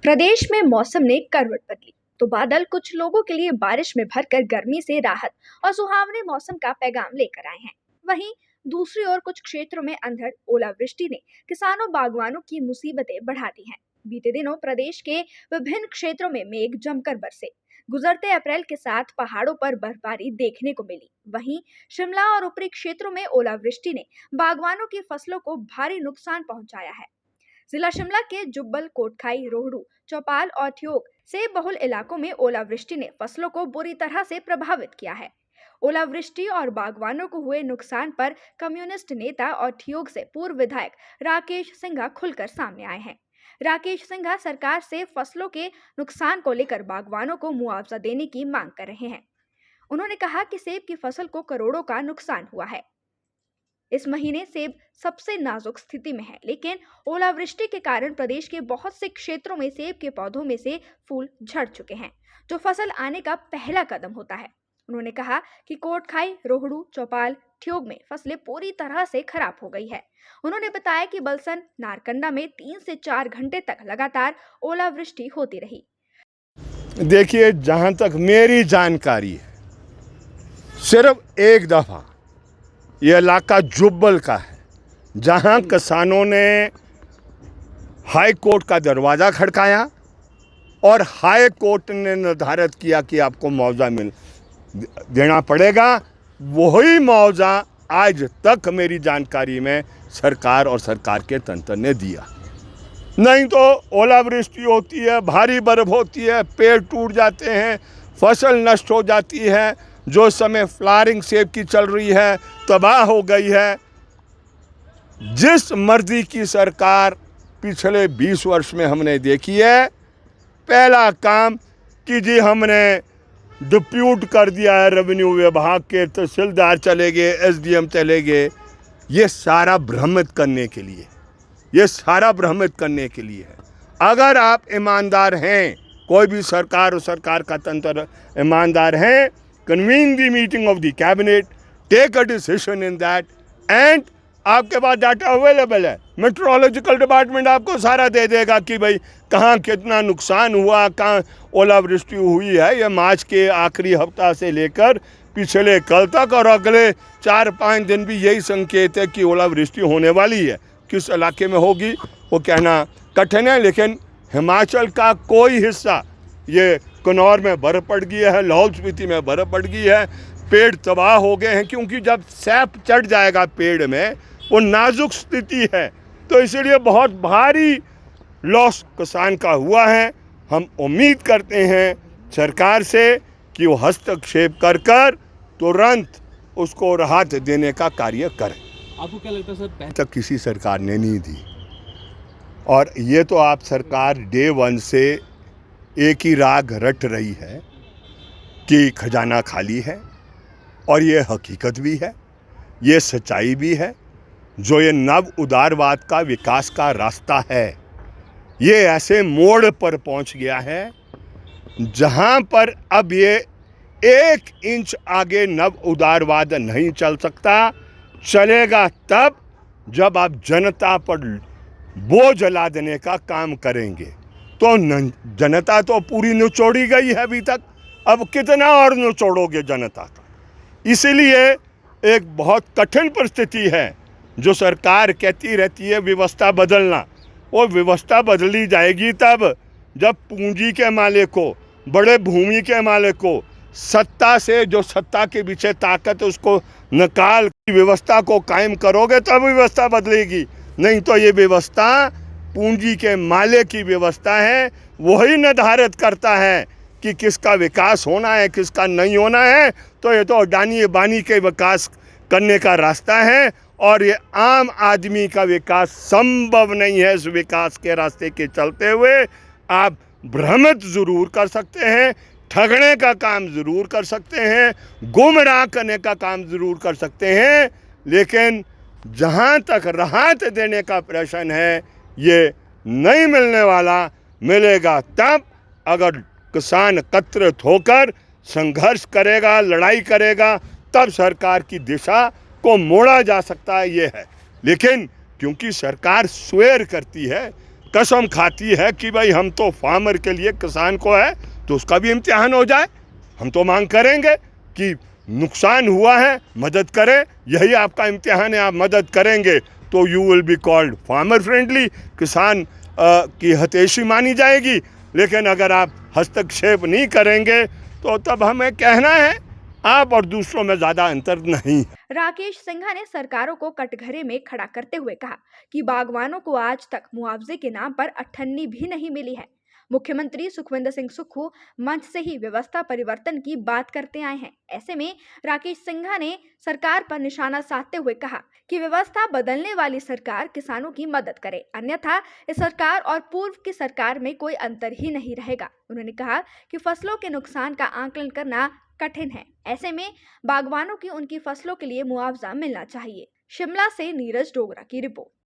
प्रदेश में मौसम ने करवट बदली तो बादल कुछ लोगों के लिए बारिश में भरकर गर्मी से राहत और सुहावने मौसम का पैगाम लेकर आए हैं। वहीं दूसरी ओर कुछ क्षेत्रों में अंधड़ ओलावृष्टि ने किसानों बागवानों की मुसीबतें बढ़ा दी हैं। बीते दिनों प्रदेश के विभिन्न क्षेत्रों में मेघ जमकर बरसे। गुजरते अप्रैल के साथ पहाड़ों पर बर्फबारी देखने को मिली। वहीं शिमला और ऊपरी क्षेत्रों में ओलावृष्टि ने बागवानों की फसलों को भारी नुकसान पहुंचाया है। जिला शिमला के जुब्बल, कोटखाई, रोहड़ू, चौपाल और ठियोग से बहुल इलाकों में ओलावृष्टि ने फसलों को बुरी तरह से प्रभावित किया है। ओलावृष्टि और बागवानों को हुए नुकसान पर कम्युनिस्ट नेता और ठियोग से पूर्व विधायक राकेश सिंघा खुलकर सामने आए हैं। राकेश सिंघा सरकार से फसलों के नुकसान को लेकर बागवानों को मुआवजा देने की मांग कर रहे हैं। उन्होंने कहा कि सेब की फसल को करोड़ों का नुकसान हुआ है। इस महीने सेब सबसे नाजुक स्थिति में है, लेकिन ओलावृष्टि के कारण प्रदेश के बहुत से क्षेत्रों में सेब के पौधों में से फूल झड़ चुके हैं, जो फसल आने का पहला कदम होता है। उन्होंने कहा कि कोटखाई, रोहड़ू, चौपाल, ठियोग में फसलें पूरी तरह से खराब हो गई है। उन्होंने बताया कि बलसन, नारकंडा में 3 से 4 घंटे तक लगातार ओलावृष्टि होती रही। देखिए, जहां तक मेरी जानकारी है, सिर्फ एक दफा ये इलाका जुब्बल का है, जहां किसानों ने हाई कोर्ट का दरवाज़ा खड़काया और हाई कोर्ट ने निर्धारित किया कि आपको मुआवजा देना पड़ेगा। वही मुआवजा आज तक मेरी जानकारी में सरकार और सरकार के तंत्र ने दिया। नहीं तो ओलावृष्टि होती है, भारी बर्फ होती है, पेड़ टूट जाते हैं, फसल नष्ट हो जाती है। जो समय फ्लावरिंग सेब की चल रही है, तबाह हो गई है। जिस मर्जी की सरकार पिछले 20 वर्ष में हमने देखी है, पहला काम कि जी हमने डिप्यूट कर दिया है रेवेन्यू विभाग के, तहसीलदार चले गए, एसडीएम चले गए। ये सारा भ्रमित करने के लिए, ये सारा भ्रमित करने के लिए है। अगर आप ईमानदार हैं, कोई भी सरकार और सरकार का तंत्र ईमानदार हैं, convene the meeting of the cabinet, take a decision in that, and आपके पास डाटा अवेलेबल है। मेट्रोलॉजिकल डिपार्टमेंट आपको सारा दे देगा कि भाई कहाँ कितना नुकसान हुआ, कहाँ ओलावृष्टि हुई है। ये मार्च के आखिरी हफ्ता से लेकर पिछले कल तक और अगले 4-5 दिन भी यही संकेत है कि ओलावृष्टि होने वाली है। किस इलाके में होगी वो कहना कठिन है, लेकिन हिमाचल का कोई हिस्सा, ये कन्नौर में बर्फ़ पड़ गई है, लाहौल स्पीति में बर्फ़ पड़ गई है, पेड़ तबाह हो गए हैं। क्योंकि जब सैप चढ़ जाएगा पेड़ में, वो नाजुक स्थिति है, तो इसलिए बहुत भारी लॉस किसान का हुआ है। हम उम्मीद करते हैं सरकार से कि वो हस्तक्षेप कर कर तुरंत उसको राहत देने का कार्य करें। आपको क्या लगता है सर, पहले तक किसी सरकार ने नहीं दी, और ये तो आप सरकार डे 1 से एक ही राग रट रही है कि खजाना खाली है। और ये हकीकत भी है, ये सच्चाई भी है। जो ये नव उदारवाद का विकास का रास्ता है, ये ऐसे मोड़ पर पहुंच गया है जहां पर अब ये 1 इंच आगे नव उदारवाद नहीं चल सकता। चलेगा तब जब आप जनता पर बोझ ला देने का काम करेंगे। तो जनता तो पूरी निचोड़ी गई है अभी तक, अब कितना और निचोड़ोगे जनता का। इसीलिए एक बहुत कठिन परिस्थिति है। जो सरकार कहती रहती है व्यवस्था बदलना, वो व्यवस्था बदली जाएगी तब जब पूंजी के मालिक को, बड़े भूमि के मालिक को, सत्ता से, जो सत्ता के पीछे ताकत है उसको निकाल व्यवस्था को कायम करोगे तब व्यवस्था बदलेगी। नहीं तो ये व्यवस्था पूंजी के मालिक की व्यवस्था है, वही निर्धारित करता है कि किसका विकास होना है, किसका नहीं होना है। तो ये तो अडानी बानी के विकास करने का रास्ता है, और ये आम आदमी का विकास संभव नहीं है। इस विकास के रास्ते के चलते हुए आप भ्रमित ज़रूर कर सकते हैं, ठगने का काम ज़रूर कर सकते हैं, गुमराह करने का काम ज़रूर कर सकते हैं, लेकिन जहाँ तक राहत देने का प्रश्न है, ये नहीं मिलने वाला। मिलेगा तब अगर किसान एकत्रित होकर संघर्ष करेगा, लड़ाई करेगा, तब सरकार की दिशा को मोड़ा जा सकता है। ये है, लेकिन क्योंकि सरकार स्वेर करती है, कसम खाती है कि भाई हम तो फार्मर के लिए, किसान को है तो उसका भी इम्तिहान हो जाए। हम तो मांग करेंगे कि नुकसान हुआ है मदद करें, यही आपका इम्तिहान है। आप मदद करेंगे तो you will be called farmer friendly, किसान की हतेशी मानी जाएगी। लेकिन अगर आप हस्तक्षेप नहीं करेंगे तो तब हमें कहना है आप और दूसरों में ज़्यादा अंतर नहीं। राकेश सिंघा ने सरकारों को कटघरे में खड़ा करते हुए कहा कि बागवानों को आज तक मुआवजे के नाम पर अठन्नी भी नहीं मिली है। मुख्यमंत्री सुखविंदर सिंह सुक्खू मंच से ही व्यवस्था परिवर्तन की बात करते आए हैं। ऐसे में राकेश सिंघा ने सरकार पर निशाना साधते हुए कहा कि व्यवस्था बदलने वाली सरकार किसानों की मदद करे, अन्यथा इस सरकार और पूर्व की सरकार में कोई अंतर ही नहीं रहेगा। उन्होंने कहा कि फसलों के नुकसान का आकलन करना कठिन है, ऐसे में बागवानों की उनकी फसलों के लिए मुआवजा मिलना चाहिए। शिमला से नीरज डोगरा की रिपोर्ट।